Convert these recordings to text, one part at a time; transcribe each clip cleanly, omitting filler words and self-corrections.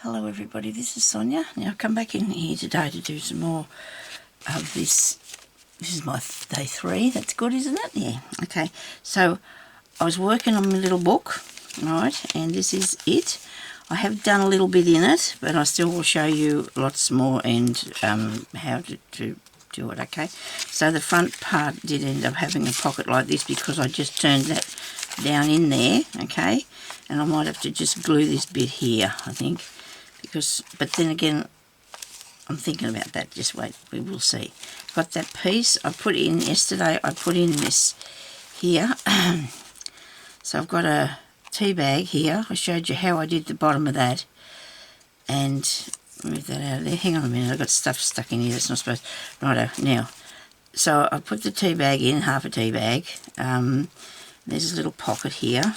Hello everybody, this is Sonia. Now I've come back in here today to do some more of this. This is my day 3. That's good, isn't it? Yeah. Okay, so I was working on my little book, right, and this is it. I have done a little bit in it, but I still will show you lots more and how to do it, okay? So the front part did end up having a pocket like this because I just turned that down in there, okay? And I might have to just glue this bit here, I think. But then again, I'm thinking about that. Just wait, we will see. Got that piece I put in yesterday. I put in this here. So I've got a tea bag here. I showed you how I did the bottom of that. And move that out of there. Hang on a minute, I've got stuff stuck in here that's not supposed. Righto, now. So I put the tea bag in, half a tea bag. There's a little pocket here.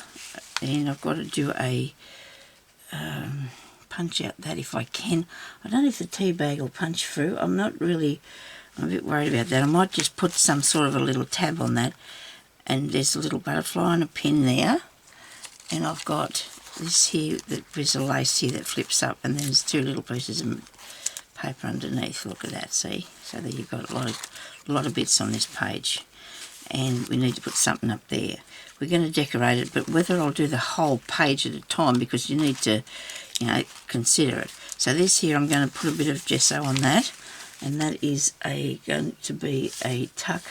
And I've got to do a punch out that if I can. I don't know if the tea bag will punch through. I'm a bit worried about that. I might just put some sort of a little tab on that. And there's a little butterfly and a pin there. And I've got this here, there's a lace here that flips up, and then there's 2 little pieces of paper underneath. Look at that, see? So there you've got a lot of bits on this page. And we need to put something up there. We're going to decorate it, but whether I'll do the whole page at a time, because you need to, consider it. So this here, I'm going to put a bit of gesso on that, and that is going to be a tuck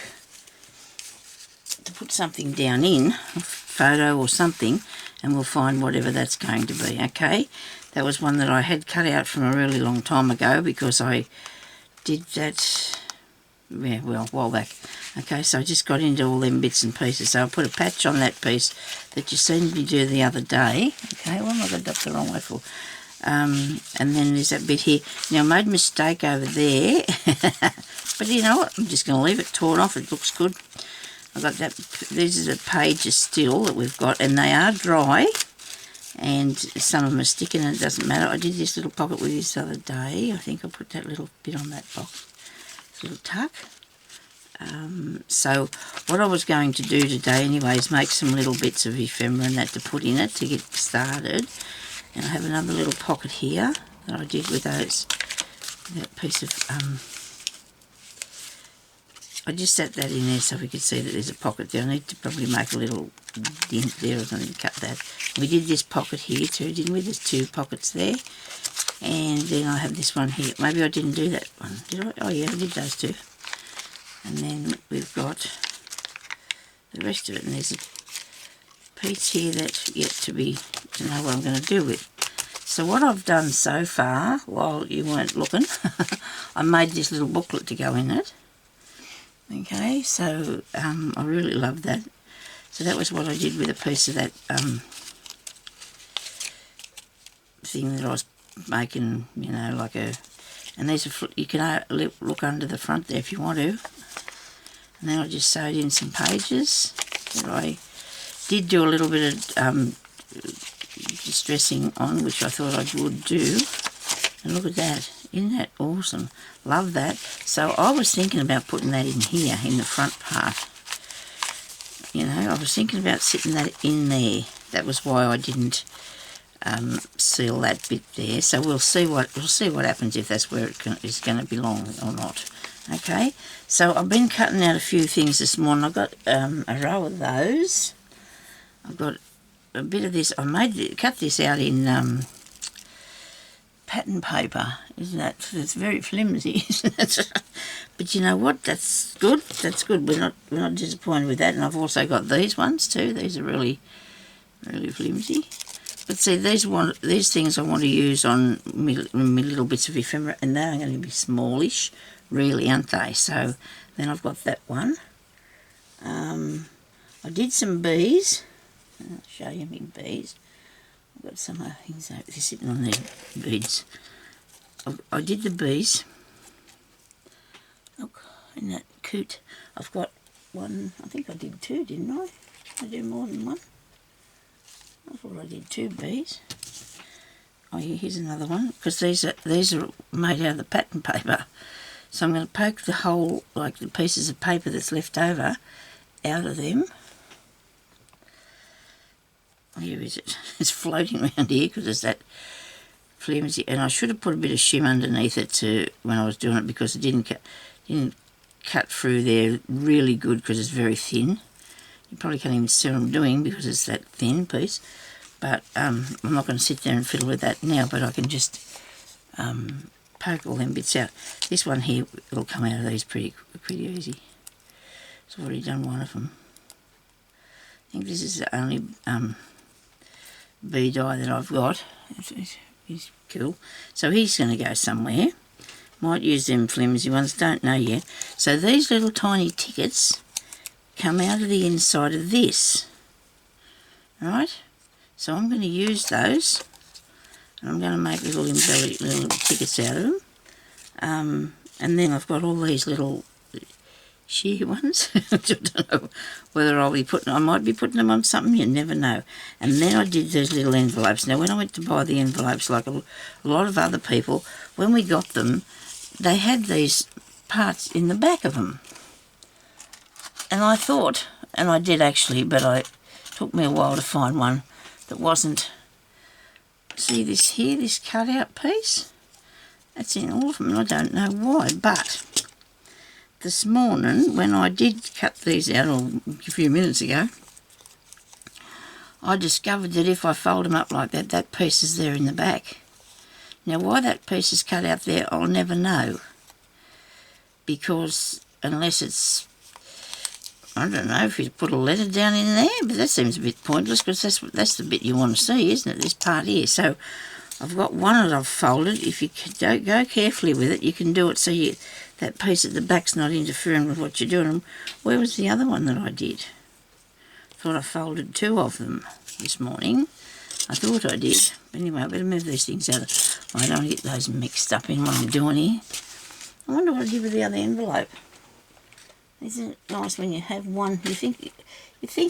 to put something down in, a photo or something, and we'll find whatever that's going to be, okay? That was one that I had cut out from a really long time ago because I did that, yeah, well, a while back. Okay, so I just got into all them bits and pieces. So I put a patch on that piece that you seen me do the other day. Okay, well, I got it up the wrong way for. And then there's that bit here. Now, I made a mistake over there. But you know what? I'm just going to leave it torn off. It looks good. I've got that. These are the pages still that we've got, and they are dry. And some of them are sticking, and it doesn't matter. I did this little pocket with this the other day. I think I put that little bit on that box. This little tuck. So what I was going to do today anyway is make some little bits of ephemera and that to put in it to get started. And I have another little pocket here that I did with that piece of, I just set that in there so we could see that there's a pocket there. I need to probably make a little dent there or something to cut that. We did this pocket here too, didn't we? There's 2 pockets there. And then I have this one here. Maybe I didn't do that one, did I? Oh yeah, I did those 2. And then we've got the rest of it, and there's a piece here that's yet to know what I'm going to do with. So what I've done so far, while you weren't looking, I made this little booklet to go in it. Okay, so I really love that. So that was what I did with a piece of that thing that I was making, like a... And these are, you can look under the front there if you want to. And then I just sewed in some pages that I did do a little bit of distressing on, which I thought I would do. And look at that. Isn't that awesome? Love that. So I was thinking about putting that in here, in the front part. I was thinking about sitting that in there. That was why I didn't seal that bit there. So we'll see what happens if that's where it is going to belong or not. Okay, so I've been cutting out a few things this morning. I've got a row of those. I've got a bit of this. I cut this out in pattern paper. Isn't that? It's very flimsy, isn't it? But you know what? That's good. That's good. We're not disappointed with that. And I've also got these ones too. These are really, really flimsy. But see, these things I want to use on me little bits of ephemera, and they're going to be smallish, really, aren't they? So then I've got that one. I did some bees. I'll show you my bees. I've got some things over there sitting on the beads. I did the bees. Look, in that coot. I've got one. I think I did 2, didn't I? I do more than one. I thought I did 2 bees. Oh yeah, here's another one, because these are made out of the pattern paper. So I'm going to poke the whole, like the pieces of paper that's left over, out of them. Here is it? It's floating around here because there's that flimsy, and I should have put a bit of shim underneath it to when I was doing it, because it didn't cut through there really good because it's very thin. You probably can't even see what I'm doing because it's that thin piece. But I'm not going to sit there and fiddle with that now, but I can just poke all them bits out. This one here will come out of these pretty easy. So I've already done one of them. I think this is the only D.I.Y that I've got. He's cool. So he's going to go somewhere. Might use them flimsy ones, don't know yet. So these little tiny tickets come out of the inside of this. Right? So I'm going to use those, and I'm going to make little tickets out of them. And then I've got all these little sheer ones. I don't know whether I might be putting them on something, you never know. And then I did those little envelopes. Now when I went to buy the envelopes, like a lot of other people, when we got them, they had these parts in the back of them. And I thought, and I did actually, but it took me a while to find one that wasn't, see this here, this cutout piece? That's in all of them, and I don't know why, but this morning, when I did cut these out, or a few minutes ago, I discovered that if I fold them up like that, that piece is there in the back. Now, why that piece is cut out there, I'll never know. Because, unless it's, I don't know, if you put a letter down in there, but that seems a bit pointless, because that's the bit you want to see, isn't it, this part here. So, I've got one that I've folded. If you don't go carefully with it, you can do it so that piece at the back's not interfering with what you're doing. And where was the other one that I did? Thought I folded two of them this morning. I thought I did. Anyway, I better move these things out. I don't want to get those mixed up in what I'm doing here. I wonder what I did with the other envelope. Isn't it nice when you have one? You think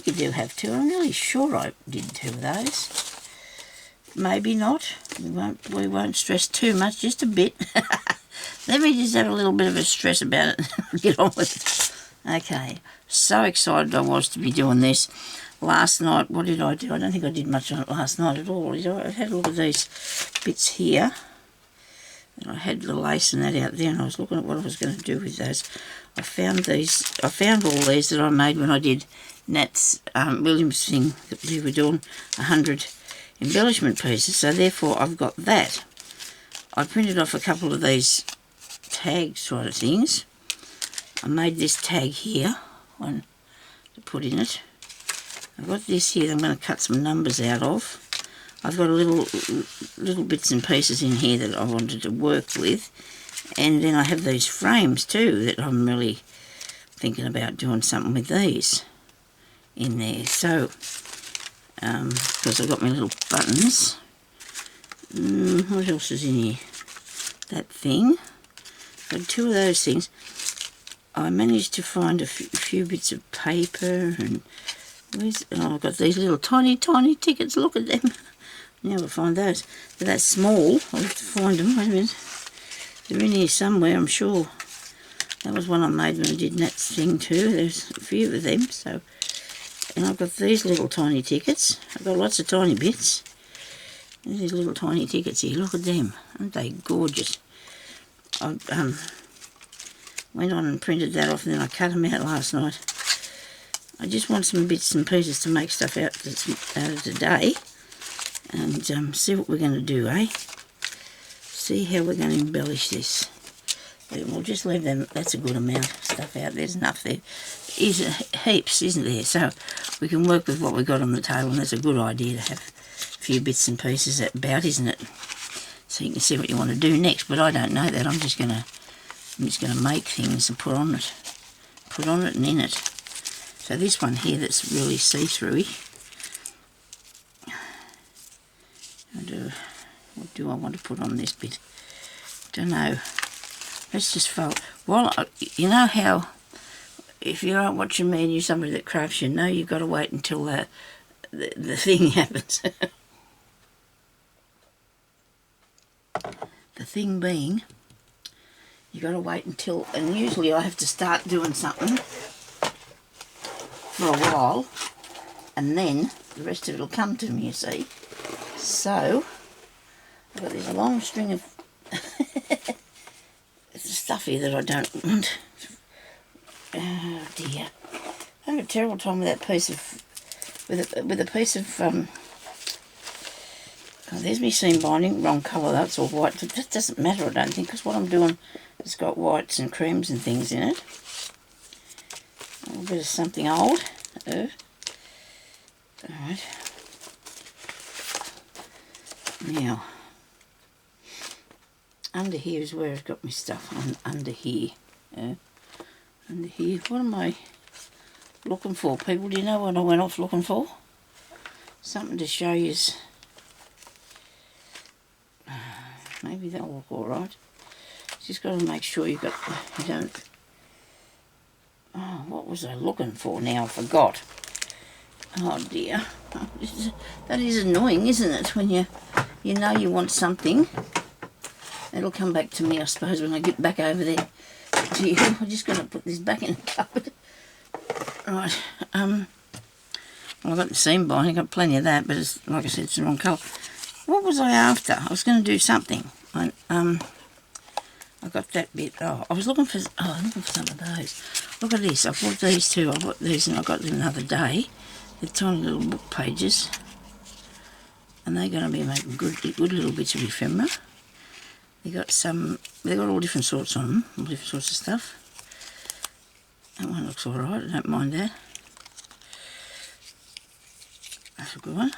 you do have two. I'm really sure I did two of those. Maybe not. We won't stress too much, just a bit. Let me just have a little bit of a stress about it and get on with it. Okay, so excited I was to be doing this. Last night, what did I do? I don't think I did much on it last night at all. I had a look at these bits here. And I had the lace and that out there, and I was looking at what I was going to do with those. I found all these that I made when I did Nat's Williams thing that we were doing 100 embellishment pieces, so therefore I've got that. I printed off a couple of these tag sort of things. I made this tag here, one to put in it. I've got this here that I'm going to cut some numbers out of. I've got little bits and pieces in here that I wanted to work with, and then I have these frames too that I'm really thinking about doing something with these in there. So because I've got my little buttons. What else is in here? That thing. Got two of those things. I managed to find a few bits of paper, and I've got these little tiny tickets. Look at them. Now we'll find those. But that's small. I'll have to find them. Wait a minute. They're in here somewhere, I'm sure. That was one I made when I did Nat's thing too. There's a few of them. So, and I've got these little tiny tickets. I've got lots of tiny bits. There's these little tiny tickets here. Look at them. Aren't they gorgeous? I went on and printed that off, and then I cut them out last night. I just want some bits and pieces to make stuff out of today. And see what we're going to do, eh? See how we're going to embellish this. We'll just leave them. That's a good amount of stuff out. There's enough there. Is heaps, isn't there? So we can work with what we got on the table, and that's a good idea to have a few bits and pieces about, isn't it? So you can see what you want to do next. But I don't know that. I'm just gonna make things and put on it and in it. So this one here that's really see-through-y. What do I want to put on this bit? Don't know. Let's just fold. Well, you know how if you aren't watching me and you're somebody that crafts, you know you've got to wait until the thing happens. The thing being, you've got to wait until, and usually I have to start doing something for a while, and then the rest of it will come to me, you see. So, I've got this long string of stuff here that I don't want. Oh dear. I have a terrible time with that piece of, with a piece of, oh, there's my seam binding, wrong colour, that's all white, but that doesn't matter I don't think, because what I'm doing has got whites and creams and things in it. A little bit of something old. Alright. Now, under here is where I've got my stuff, under here. Under here, what am I looking for, people? Do you know what I went off looking for? Something to show you. Maybe that'll look alright. Just got to make sure you don't. Oh, what was I looking for now? I forgot. Oh dear. That is annoying, isn't it? When you know you want something. It'll come back to me, I suppose, when I get back over there to you. I'm just going to put this back in the cupboard. Right. Well, I've got the seam binding, I've got plenty of that, but it's, like I said, it's the wrong colour. What was I after? I was going to do something. I got that bit. Oh, I was looking for some of those. Look at this. I bought these two. I bought these and I got them the other day. They're tiny little book pages. And they're going to be making good little bits of ephemera. They've got all different sorts on them, all different sorts of stuff. That one looks alright, I don't mind that. That's a good one.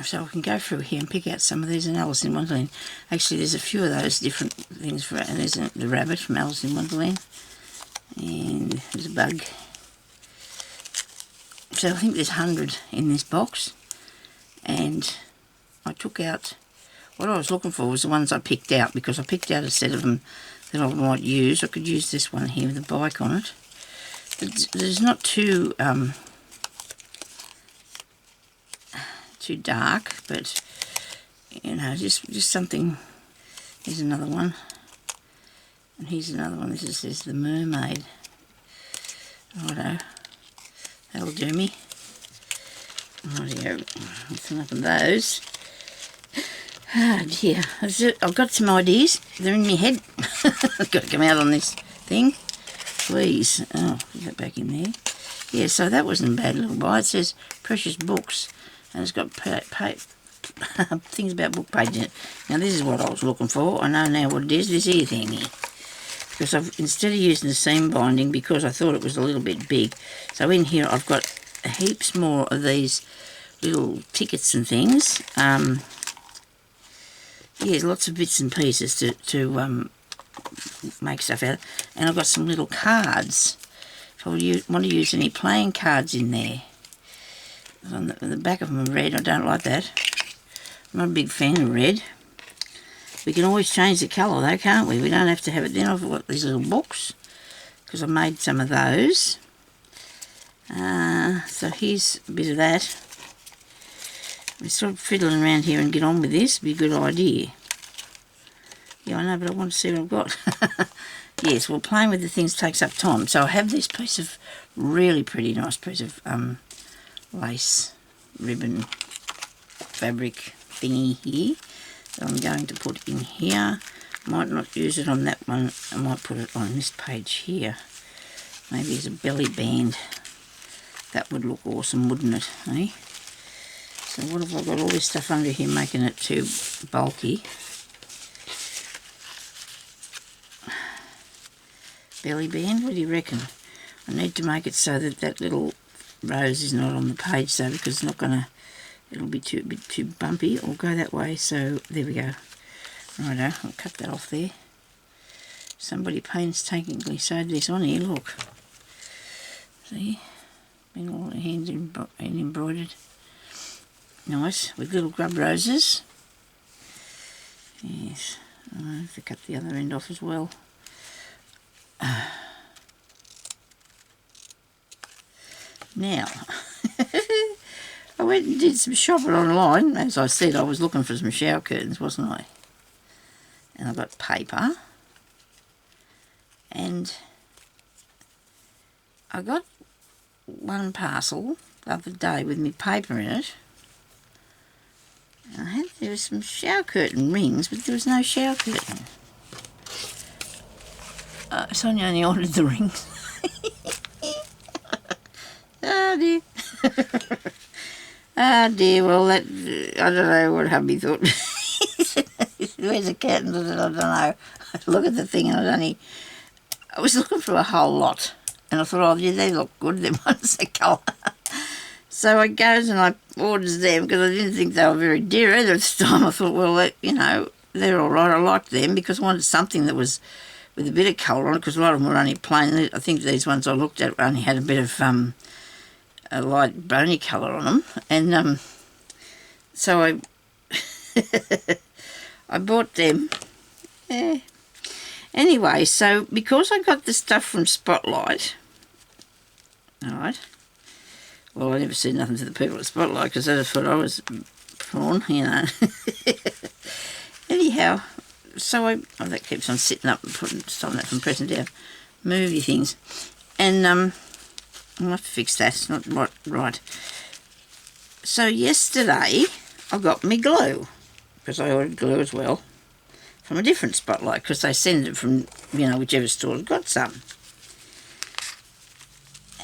So I can go through here and pick out some of these in Alice in Wonderland. Actually, there's a few of those different things. And there's the rabbit from Alice in Wonderland. And there's a bug. So I think there's 100 in this box. And I took out, what I was looking for was the ones I picked out, because I picked out a set of them that I might use. I could use this one here with a bike on it. There's not too dark, but you know, just something. Here's another one, and here's another one. This is the mermaid. Righto, that'll do me. Rightio, let's open those. Oh dear, I've got some ideas. They're in my head. I've got to come out on this thing. Please. Oh, put that back in there. Yeah, so that wasn't a bad little buy. It says precious books. And it's got things about book pages in it. Now this is what I was looking for. I know now what it is. This here thing here. Because instead of using the seam binding, because I thought it was a little bit big. So in here I've got heaps more of these little tickets and things. Yeah, lots of bits and pieces to make stuff out of. And I've got some little cards. If I want to use any playing cards in there. On the back of them are red. I don't like that. I'm not a big fan of red. We can always change the colour though, can't we? We don't have to have it. Then I've got these little books, because I made some of those. So here's a bit of that. We sort of fiddling around here and get on with this. Be a good idea. Yeah, I know, but I want to see what I've got. Yes, well, playing with the things takes up time. So I have this piece of really pretty nice piece of lace ribbon fabric thingy here that I'm going to put in here. Might not use it on that one. I might put it on this page here. Maybe as a belly band. That would look awesome, wouldn't it? Eh? So what have I got? All this stuff under here making it too bulky. Belly band, what do you reckon? I need to make it so that that little rose is not on the page, so because it's not gonna, it'll be a bit too bumpy. Or go that way. So there we go. Righto, I'll cut that off there. Somebody painstakingly sewed this on here. Look, see, been all the hands embroidered. Nice, with little grub roses. Yes, I have to cut the other end off as well. Now, I went and did some shopping online. As I said, I was looking for some shower curtains, wasn't I? And I got paper. And I got one parcel the other day with me paper in it. there was some shower curtain rings, but there was no shower curtain. Sonya only ordered the rings. Oh dear. Oh dear, well that, I don't know what hubby thought. Where's the curtains? I don't know. I look at the thing and I was looking for a whole lot. And I thought, oh yeah, they look good, them ones, the colour. So I goes and I orders them because I didn't think they were very dear either at the time. I thought, well, you know, they're all right. I liked them because I wanted something that was with a bit of colour on it, because a lot of them were only plain. I think these ones I looked at only had a bit of a light bony colour on them. And so I I bought them. Yeah. Anyway, so because I got the stuff from Spotlight, all right, well, I never said nothing to the people at Spotlight because they just thought I was prawn, you know. Anyhow, so that keeps on sitting up and stopping that from pressing down. Movie things. And I'll have to fix that. It's not right. So yesterday I got me glue, because I ordered glue as well from a different Spotlight, because they send it from, you know, whichever store's got some.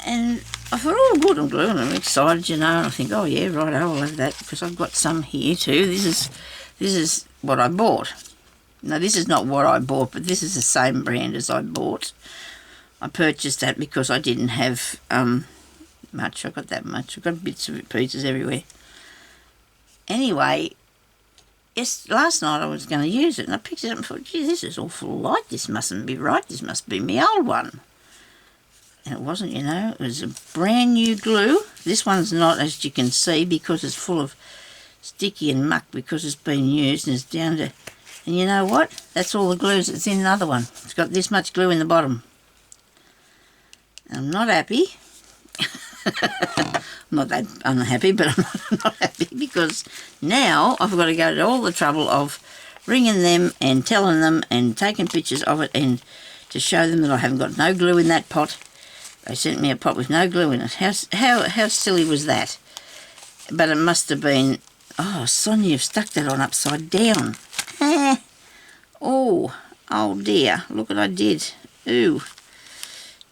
And I thought, oh, good, I'm glue, and I'm excited, you know, and I think, oh yeah, right, I'll have that, because I've got some here too. This is what I bought. Now, this is not what I bought, but this is the same brand as I bought. I purchased that because I didn't have much. I got that much. I got bits of pieces everywhere. Anyway, last night I was going to use it, and I picked it up and thought, gee, this is awful light. This mustn't be right. This must be my old one. And it wasn't, you know. It was a brand new glue. This one's not, as you can see, because it's full of sticky and muck because it's been used, and it's down to... And you know what? That's all the glues that's in another one. It's got this much glue in the bottom. I'm not happy. I'm not that unhappy, but I'm not happy because now I've got to go to all the trouble of ringing them and telling them and taking pictures of it and to show them that I haven't got no glue in that pot. They sent me a pot with no glue in it. How silly was that? But it must have been... Oh, Sonya, you've stuck that on upside down. Oh dear, look what I did. Ooh.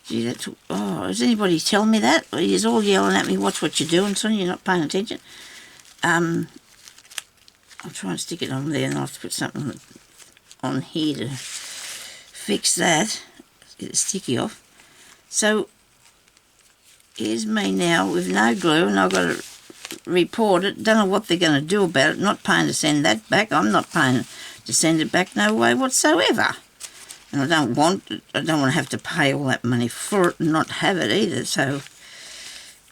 Gee, that took... Oh, is anybody telling me that? He's all yelling at me, watch what you're doing, Sonya, you're not paying attention. I'll try and stick it on there, and I'll have to put something on here to fix that. Get the sticky off. So, here's me now with no glue, and I've got to report it. Don't know what they're going to do about it. Not paying to send that back. I'm not paying to send it back, no way whatsoever. And I don't want to have to pay all that money for it and not have it either. So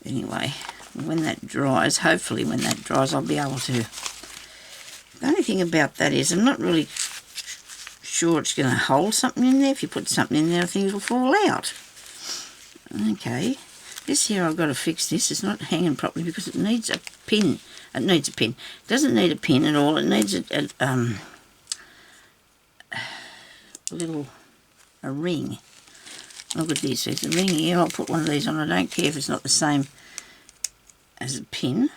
anyway, when that dries, hopefully when that dries, I'll be able to. The only thing about that is I'm not really sure it's going to hold something in there. If you put something in there, things will fall out. Okay. This here, I've got to fix this. It's not hanging properly because it needs a pin. It needs a pin. It doesn't need a pin at all. It needs a ring. Look at this. There's a ring here. I'll put one of these on. I don't care if it's not the same as a pin.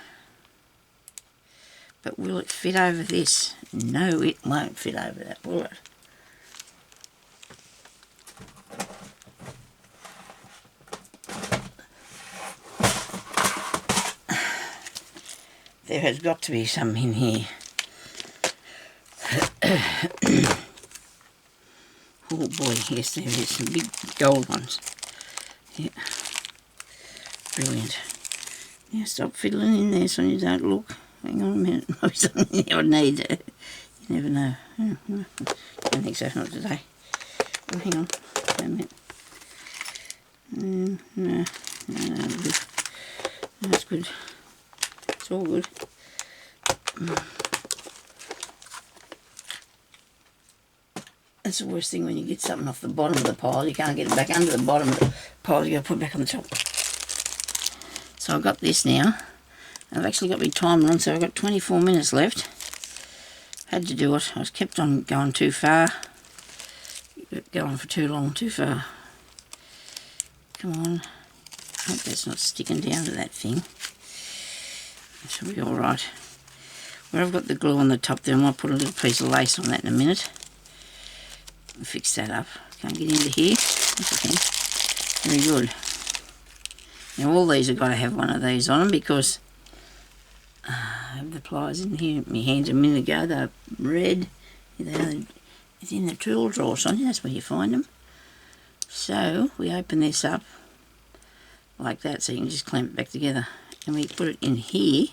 But will it fit over this? No, it won't fit over that, will it? There has got to be some in here. Oh boy, yes, there is some big gold ones. Yeah, brilliant. Now stop fiddling in there so you don't look. Hang on a minute, maybe something I need. You never know. Don't think so, not today. Oh, hang on, wait a minute. No, good. That's good. It's all good. That's the worst thing when you get something off the bottom of the pile. You can't get it back under the bottom of the pile. You've got to put it back on the top. So I've got this now. I've actually got my timer on, so I've got 24 minutes left. Had to do it. I was kept on going too far. Going for too long, too far. Come on. I hope that's not sticking down to that thing. It should be alright. where I've got the glue on the top there, I might put a little piece of lace on that in a minute. I'll fix that up. Can't get into here. That's okay. Very good. Now all these have got to have one of these on them because I have the pliers in here in my hands a minute ago. They're red. It's in the tool drawer, Sonya. That's where you find them. So we open this up like that so you can just clamp it back together. And we put it in here.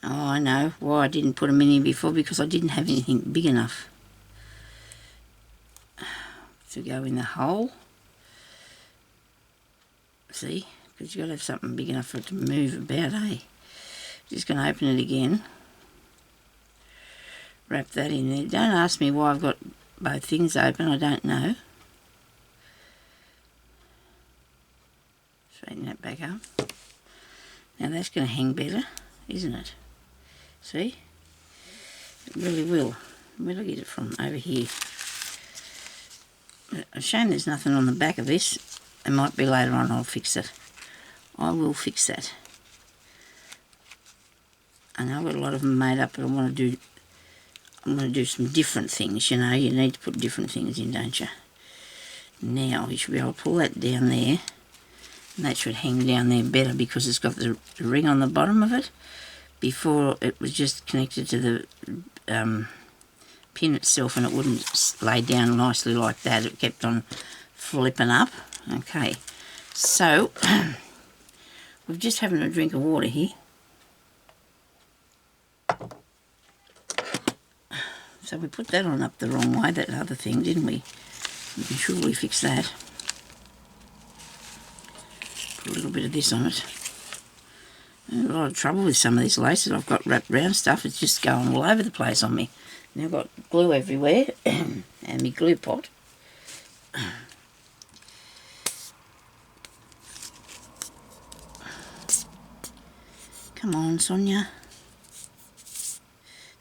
Oh, I know why I didn't put them in here before, because I didn't have anything big enough to go in the hole. See? Because you've got to have something big enough for it to move about, eh? Just going to open it again. Wrap that in there. Don't ask me why I've got both things open, I don't know. Straighten that back up. Now that's going to hang better, isn't it? See? It really will. Where did I get it from? Over here. A shame there's nothing on the back of this. It might be later on. I'll fix it. I will fix that. I know I've got a lot of them made up, but I'm going to do some different things, you know. You need to put different things in, don't you? Now, you should be able to pull that down there. And that should hang down there better because it's got the ring on the bottom of it. Before, it was just connected to the pin itself and it wouldn't lay down nicely like that. It kept on flipping up. Okay, so we're just having a drink of water here. So we put that on up the wrong way, that other thing, didn't we? We can surely fix that. Put a little bit of this on it. I have a lot of trouble with some of these laces I've got wrapped around stuff. It's just going all over the place on me. Now I've got glue everywhere and my glue pot. Come on, Sonya.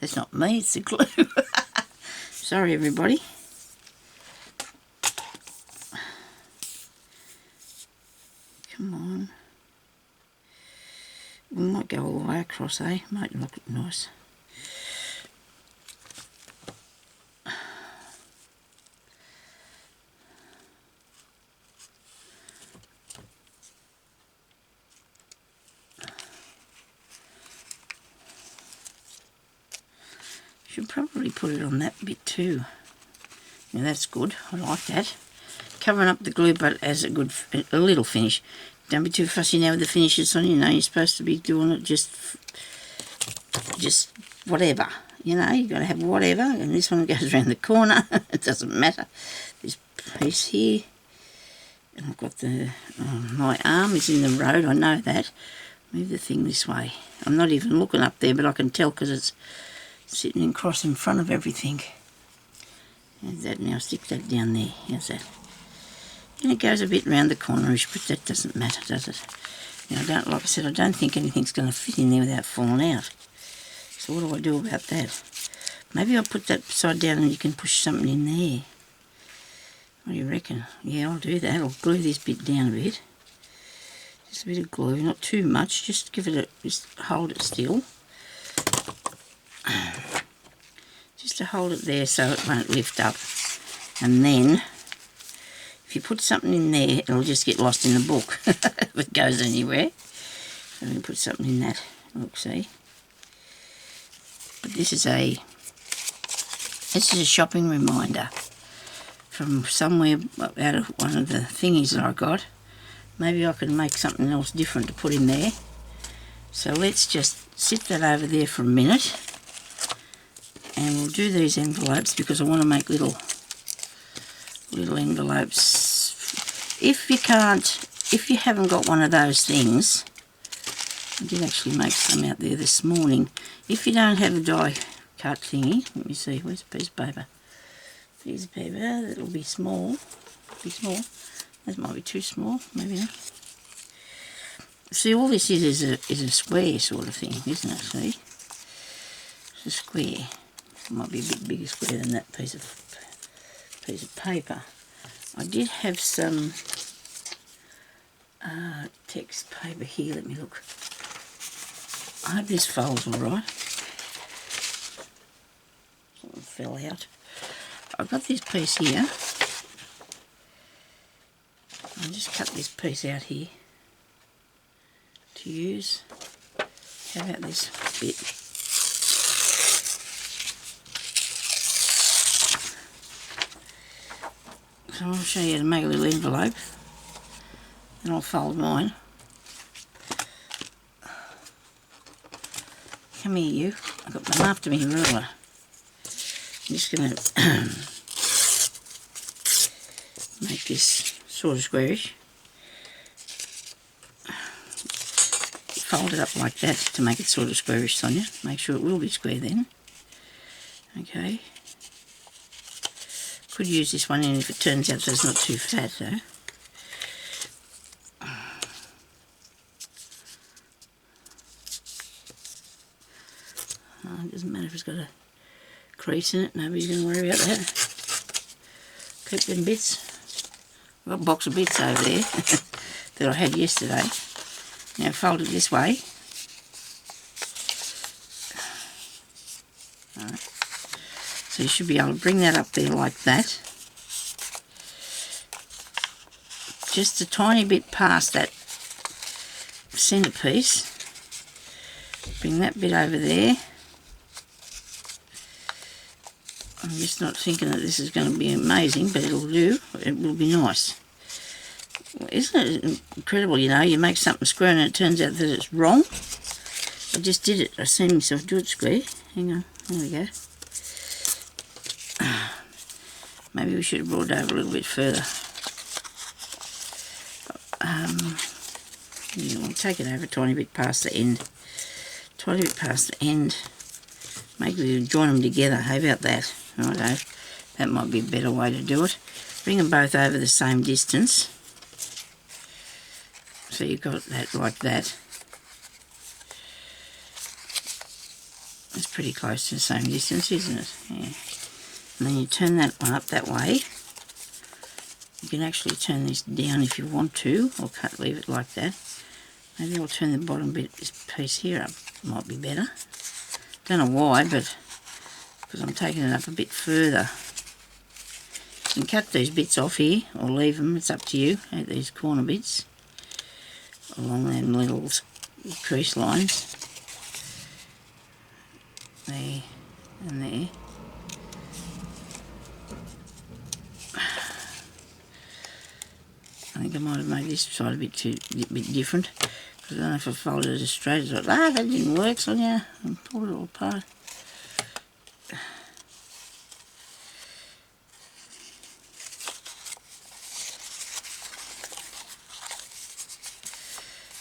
That's not me, it's the glue. Sorry, everybody. Come on. We might go all the way across, eh? Might look nice. Should probably put it on that bit too. Now that's good. I like that. Covering up the glue, but as a little finish. Don't be too fussy now with the finishes on. You know, you're supposed to be doing it just whatever. You know, you've got to have whatever. And this one goes around the corner. It doesn't matter. This piece here. And I've got my arm is in the road. I know that. Move the thing this way. I'm not even looking up there, but I can tell because it's sitting across in front of everything. There's that now. Stick that down there. How's that? And it goes a bit round the cornerish, but that doesn't matter, does it? Now, like I said, I don't think anything's going to fit in there without falling out. So what do I do about that? Maybe I'll put that side down and you can push something in there. What do you reckon? Yeah, I'll do that. I'll glue this bit down a bit. Just a bit of glue, not too much. Just just hold it still. Just to hold it there so it won't lift up. And then, if you put something in there, it'll just get lost in the book if it goes anywhere. So I'm going to put something in that. Look, see. But this is a shopping reminder from somewhere out of one of the thingies that I got. Maybe I can make something else different to put in there. So let's just sit that over there for a minute. And we'll do these envelopes because I want to make little envelopes. If you haven't got one of those things, I did actually make some out there this morning. If you don't have a die cut thingy, let me see, where's a piece of paper? Piece of paper, that'll be small. That might be too small, maybe not. See, all this is a square sort of thing, isn't it? See? It's a square. It might be a bit bigger square than that piece of paper. I did have some text paper here. Let me look. I hope this folds all right. fell out. I've got this piece here. I'll just cut this piece out here to use. How about this bit? So I'll show you how to make a little envelope, and I'll fold mine. Come here, you. I've got them after me ruler. I'm just going to make this sort of squarish. Fold it up like that to make it sort of squarish, Sonia. Make sure it will be square then. Okay. Could use this one in if it turns out so it's not too fat though. It doesn't matter if it's got a crease in it, nobody's going to worry about that. Keep them bits. I've got a box of bits over there that I had yesterday. Now fold it this way. Alright. So you should be able to bring that up there like that. Just a tiny bit past that centrepiece. Bring that bit over there. I'm just not thinking that this is going to be amazing, but it'll do. It will be nice. Well, isn't it incredible, you know, you make something square and it turns out that it's wrong? I just did it. I seen myself do it square. Hang on. There we go. Maybe we should have brought it over a little bit further. Yeah, we'll take it over a tiny bit past the end. Tiny bit past the end. Maybe we'll join them together. How about that? Righto. That might be a better way to do it. Bring them both over the same distance. So you've got that like that. It's pretty close to the same distance, isn't it? Yeah. And then you turn that one up that way. You can actually turn this down if you want to, or leave it like that. Maybe I'll turn the bottom bit, this piece here up. Might be better. Don't know why, but because I'm taking it up a bit further. You can cut these bits off here, or leave them, it's up to you, at these corner bits, along them little crease lines. There and there. I think I might have made this side a bit different, because I don't know if I folded it as straight as I thought. That didn't work, Sonia. I pulled it all apart.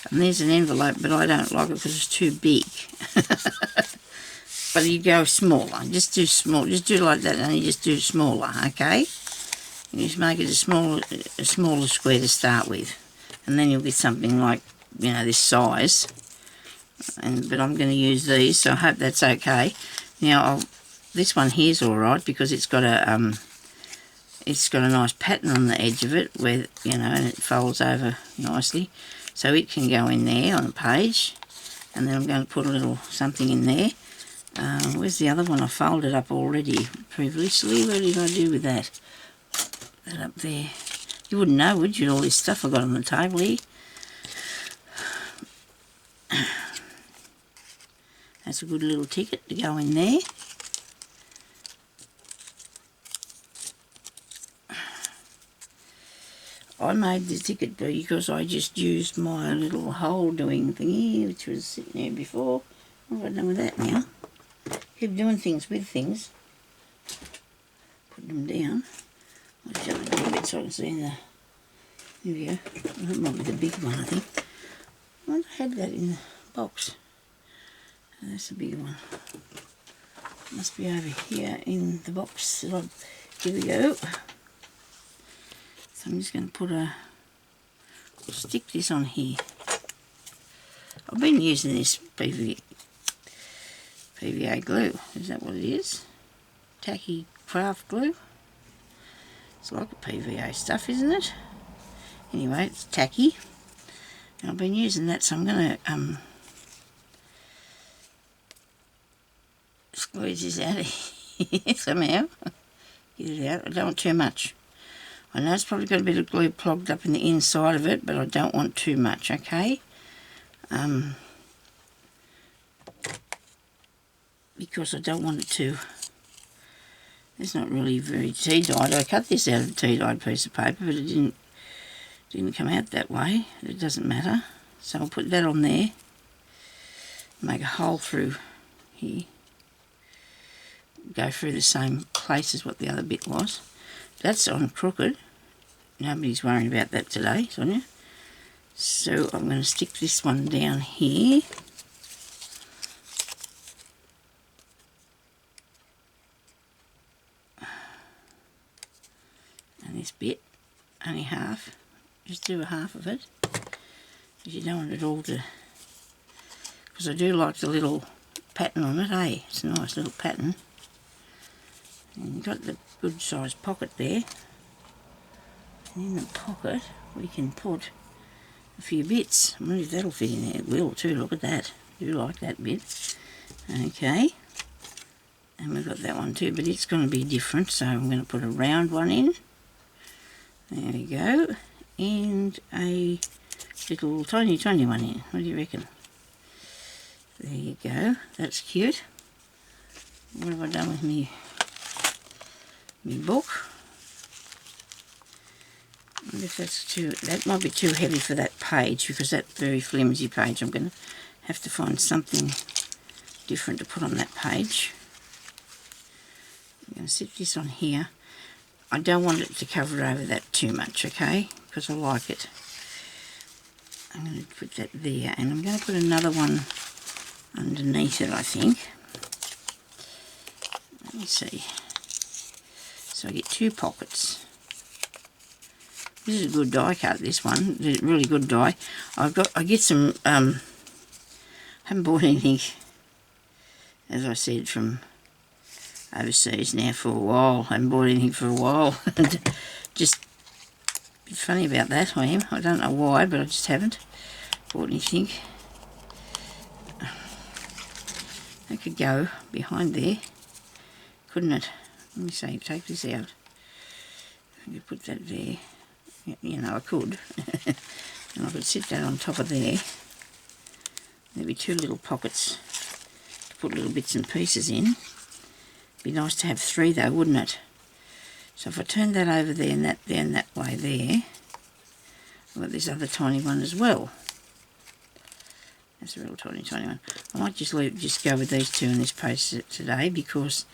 And there's an envelope, but I don't like it because it's too big. But you go smaller. Just do small. Just do like that, and you just do smaller, okay? You just make it a smaller square to start with, and then you'll get something like, you know, this size. But I'm going to use these, so I hope that's okay. Now, this one here's all right because it's got a nice pattern on the edge of it, where, you know, and it folds over nicely, so it can go in there on a page. And then I'm going to put a little something in there. Where's the other one? I folded up already previously. What did I do with that? That up there. You wouldn't know, would you, all this stuff I got on the table here? That's a good little ticket to go in there. I made the ticket because I just used my little hole doing thingy, which was sitting there before. What have I done with that now? Keep doing things with things. Put them down. I'll shove it down a bit so I can see in the... Here we go. That might be the big one, I think. I had that in the box. Oh, that's the big one. It must be over here in the box. Here we go. So I'm just going to put I'll stick this on here. I've been using this PVA glue. Is that what it is? Tacky craft glue. It's like a PVA stuff, isn't it? Anyway, it's tacky. And I've been using that, so I'm going to squeeze this out of somehow. Get it out. I don't want too much. I know it's probably got a bit of glue plugged up in the inside of it, but I don't want too much, okay? Because I don't want it to... It's not really very tea-dyed. I cut this out of a tea-dyed piece of paper, but it didn't come out that way. It doesn't matter. So I'll put that on there. Make a hole through here. Go through the same place as what the other bit was. That's on crooked. Nobody's worrying about that today, Sonia. So I'm going to stick this one down here. And this bit, only half. Just do a half of it. Because you don't want it all to... Because I do like the little pattern on it, eh? It's a nice little pattern. And you've got the good sized pocket there. And in the pocket we can put a few bits. I wonder if that'll fit in there. It will too, look at that. I do like that bit. Okay. And we've got that one too, but it's going to be different, so I'm going to put a round one in. There we go. And a little tiny one in. What do you reckon? There you go. That's cute. What have I done with me book? I wonder if that's too... That might be too heavy for that page, because that's very flimsy page. I'm going to have to find something different to put on that page. I'm going to sit this on here. I don't want it to cover over that too much, okay? Because I like it. I'm going to put that there, and I'm going to put another one underneath it, I think. Let me see. So I get two pockets. This is a good die cut, this one. It's a really good die. I get some, haven't bought anything, as I said, from overseas now for a while. Haven't bought anything for a while. Just a bit funny about that, I am. I don't know why, but I just haven't bought anything. That could go behind there, couldn't it? Let me see, take this out. I could put that there. You know, I could. And I could sit that on top of there. There'd be two little pockets to put little bits and pieces in. Be nice to have three though, wouldn't it? So if I turn that over there and that there and that way there, I've got this other tiny one as well. That's a real tiny one. I might just go with these two in this page today, because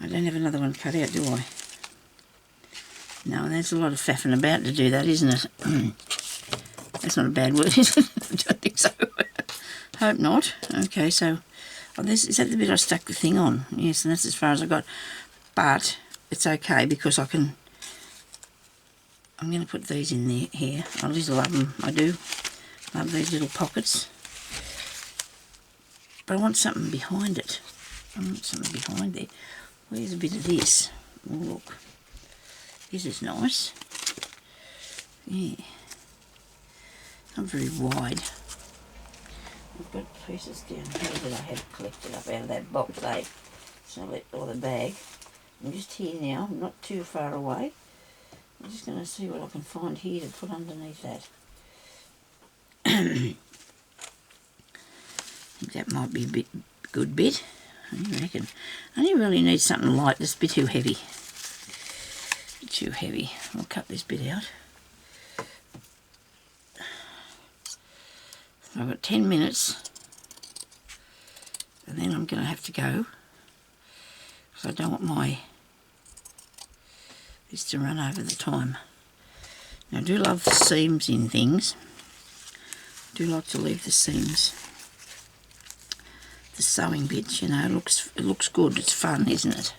I don't have another one cut out, do I? No, there's a lot of faffing about to do that, isn't it? That's not a bad word, is it? I don't think so. Hope not. Okay, so is that the bit I stuck the thing on? Yes, and that's as far as I got. But it's okay, because I'm going to put these in there here. I just love them. I do love these little pockets. But I want something behind it. I want something behind there. Where's a bit of this? Oh, look. This is nice. Yeah. Not very wide. I've got pieces down here that I had collected up out of that box, or the bag. I'm just here now. I'm not too far away. I'm just going to see what I can find here to put underneath that. I think that might be a good bit. I reckon. I only really need something light. That's a bit too heavy. Too heavy. I'll cut this bit out. I've got 10 minutes, and then I'm going to have to go, because I don't want this to run over the time. Now, I do love the seams in things. I do like to leave the seams, the sewing bits, you know. It looks good. It's fun, isn't it?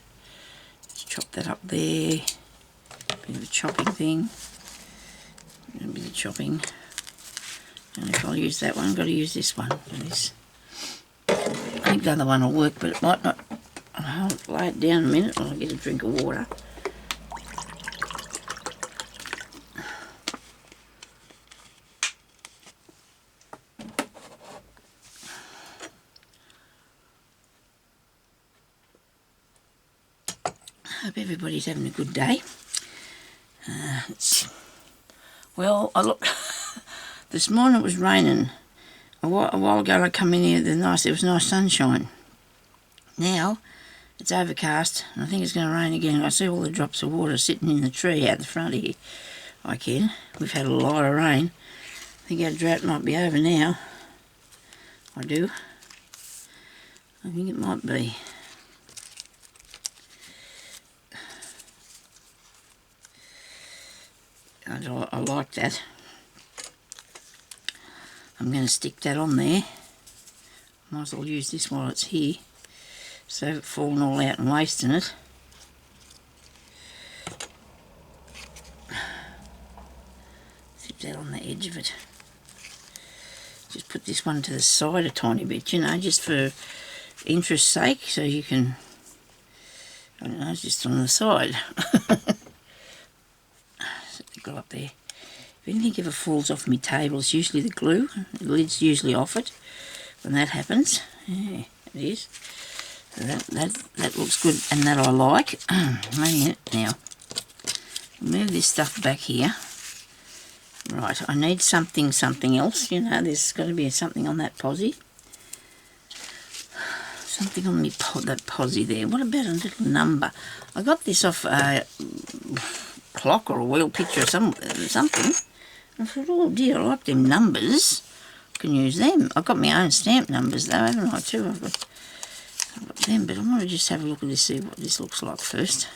Let's chop that up there. Bit of a chopping thing. A bit of chopping. And if I'll use that one, I've got to use this one for this. I think the other one will work, but it might not. I'll lay it down a minute while I get a drink of water. Hope everybody's having a good day. Well, I look. This morning it was raining. A while ago I come in here, there was nice sunshine. Now it's overcast and I think it's going to rain again. I see all the drops of water sitting in the tree out the front here. We've had a lot of rain. I think our drought might be over now. I do. I think it might be. I like that. I'm going to stick that on there. Might as well use this while it's here. Save it falling all out and wasting it. Stick that on the edge of it. Just put this one to the side a tiny bit, you know, just for interest's sake, so you can, I don't know, it's just on the side. Set the glue up there. If anything ever falls off my table, it's usually the glue. The lid's usually off it when that happens. Yeah, it is. So that looks good, and that I like. Wait a minute now. Move this stuff back here. Right, I need something else. You know, there's got to be something on that posie. Something on that posie there. What about a little number? I got this off a clock or a wheel picture or something. I thought, oh dear, I like them numbers. I can use them. I've got my own stamp numbers though, haven't I, too? I've got them, but I want to just have a look at this, see what this looks like first.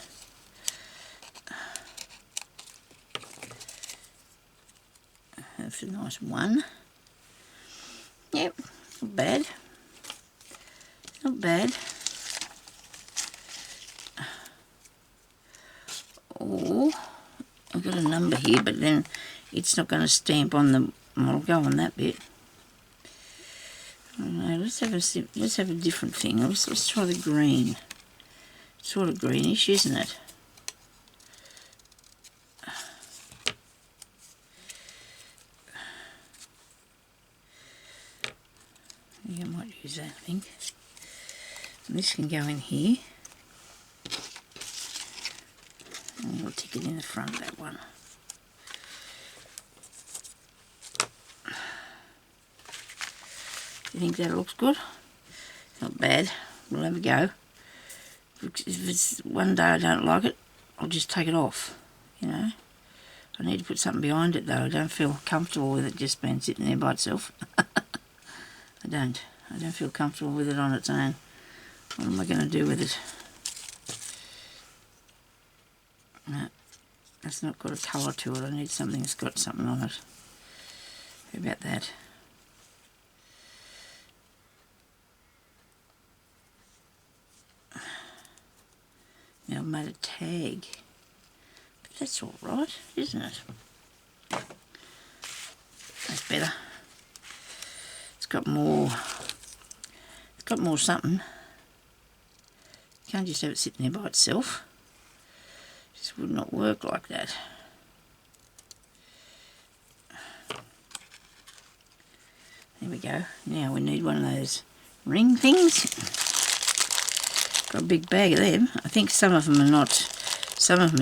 That's a nice one. Yep, not bad. Not bad. Oh, I've got a number here, but then it's not going to stamp on the. I'll go on that bit. I don't know. Let's have a different thing. Let's try the green. It's sort of greenish, isn't it? I might use that, I think. And this can go in here. And we'll tick it in the front of that one. You think that looks good? Not bad. We'll have a go. If it's one day I don't like it, I'll just take it off, you know. I need to put something behind it though. I don't feel comfortable with it just being sitting there by itself. I don't feel comfortable with it on its own. What am I going to do with it? No, that's not got a colour to it. I need something that's got something on it. How about that? Now I've made a tag. But that's all right, isn't it? That's better. It's got more something. You can't just have it sitting there by itself. It just would not work like that. There we go. Now we need one of those ring things. Got a big bag of them. I think some of them are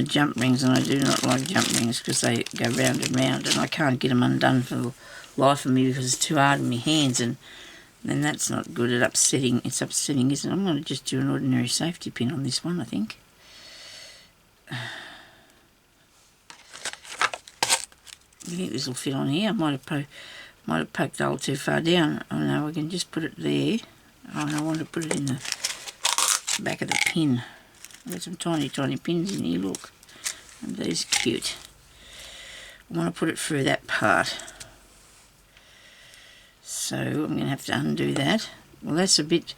jump rings, and I do not like jump rings because they go round and round, and I can't get them undone for the life of me because it's too hard in my hands, and then that's not good. It's upsetting, isn't it? I'm going to just do an ordinary safety pin on this one, I think. You think this will fit on here? I might have poked the hole too far down. Oh no, we can just put it there. Oh, and I want to put it in the back of the pin. I've got some tiny pins in here, look. And these are cute. I want to put it through that part. So I'm going to have to undo that. Well, that's a bit,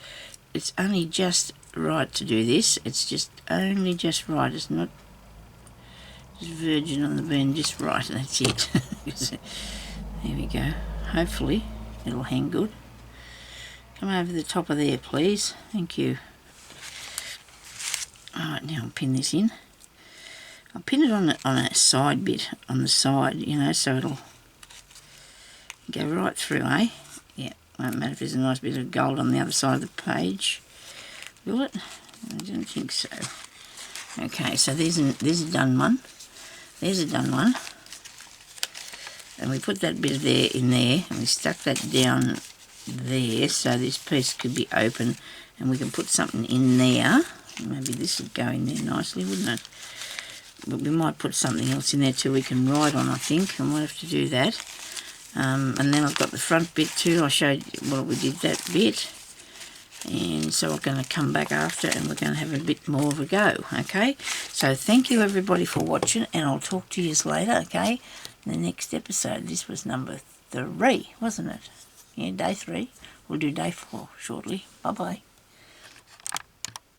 it's only just right to do this. It's just only just right. It's not just virgin on the bend, just right. That's it. There we go. Hopefully it'll hang good. Come over the top of there, please. Thank you. Alright, now I'll pin this in. I'll pin it on a side bit, on the side, you know, so it'll go right through, eh? Yeah, won't matter if there's a nice bit of gold on the other side of the page. Will it? I don't think so. Okay, so there's a done one. There's a done one. And we put that bit of there in there, and we stuck that down there so this piece could be open, and we can put something in there. Maybe this would go in there nicely, wouldn't it? But we might put something else in there too we can write on, I think. I might have to do that. And then I've got the front bit too. I showed you what we did that bit. And so we're going to come back after and we're going to have a bit more of a go, okay? So thank you everybody for watching, and I'll talk to you later, okay? In the next episode. This was number 3, wasn't it? Yeah, day 3. We'll do day 4 shortly. Bye-bye.